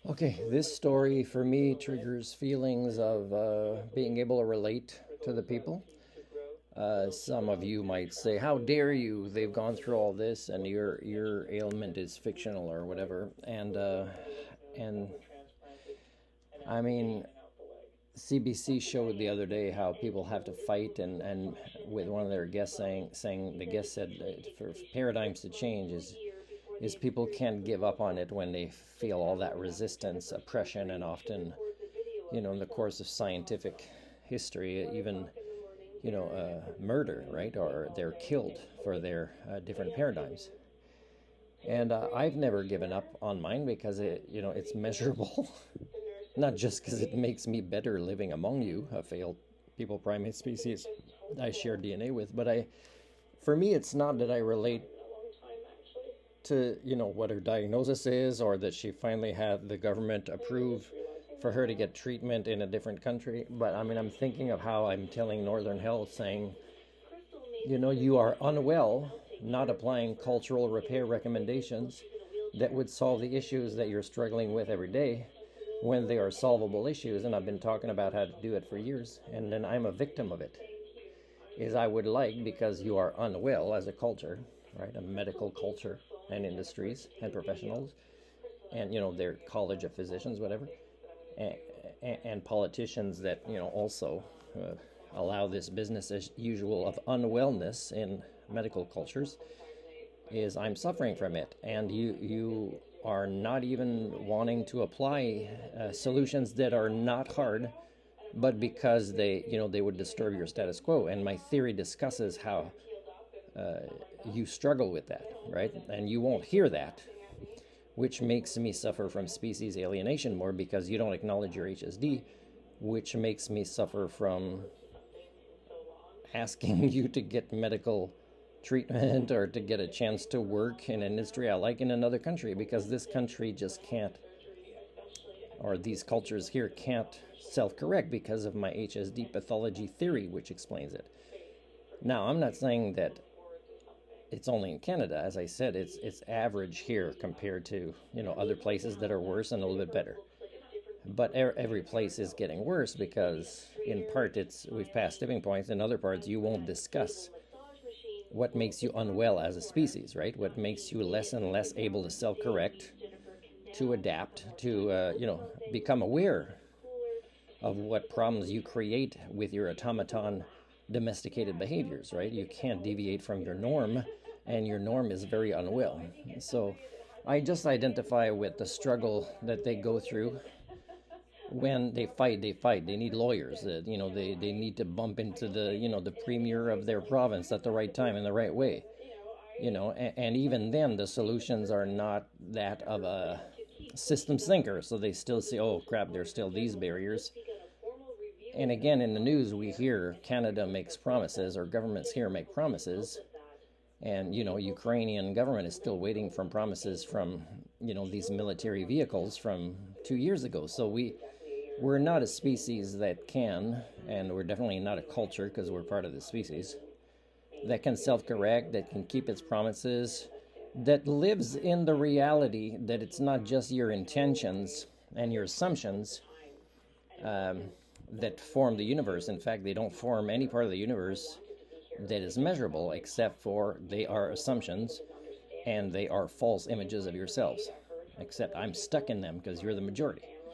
Okay, this story for me triggers feelings of being able to relate to the people. Some of you might say, "How dare you? They've gone through all this, and your ailment is fictional or whatever." And I mean, CBC showed the other day how people have to fight, and with one of their guests saying the guest said that for paradigms to change is people can't give up on it when they feel all that resistance, oppression, and often, in the course of scientific history, even, murder, right? Or they're killed for their different paradigms. And I've never given up on mine because it's measurable. Not just because it makes me better living among you, a failed people primate species I share DNA with, but for me, it's not that I relate to what her diagnosis is, or that she finally had the government approve for her to get treatment in a different country. But I mean, I'm thinking of how I'm telling Northern Health, saying, you are unwell, not applying cultural repair recommendations that would solve the issues that you're struggling with every day, when they are solvable issues. And I've been talking about how to do it for years, and then I'm a victim of it. Is I would like, because you are unwell as a culture, right, a medical culture, and industries and professionals, and their college of physicians, whatever, and, and politicians that also allow this business as usual of unwellness in medical cultures, is I'm suffering from it, and you are not even wanting to apply solutions that are not hard, but because they would disturb your status quo. And my theory discusses how you struggle with that, right? And you won't hear that, which makes me suffer from species alienation more, because you don't acknowledge your HSD, which makes me suffer from asking you to get medical treatment or to get a chance to work in an industry I like in another country, because this country just can't, or these cultures here can't self-correct because of my HSD pathology theory, which explains it. Now, I'm not saying that it's only in Canada. As I said, it's average here compared to other places that are worse and a little bit better. But every place is getting worse because, in part, we've passed tipping points. In other parts, you won't discuss what makes you unwell as a species, right? What makes you less and less able to self-correct, to adapt, to become aware of what problems you create with your automaton domesticated behaviors, right? You can't deviate from your norm, and your norm is very unwell. So I just identify with the struggle that they go through when they fight. They need lawyers. They need to bump into the premier of their province at the right time in the right way. And even then, the solutions are not that of a systems thinker. So they still say, oh crap, there's still these barriers. And again, in the news, we hear Canada makes promises, or governments here make promises, and Ukrainian government is still waiting for promises from these military vehicles from 2 years ago. So we're not a species that can, and we're definitely not a culture, because we're part of the species, that can self-correct, that can keep its promises, that lives in the reality that it's not just your intentions and your assumptions that form the universe. In fact, they don't form any part of the universe that is measurable, except for they are assumptions, and they are false images of yourselves. Except I'm stuck in them because you're the majority.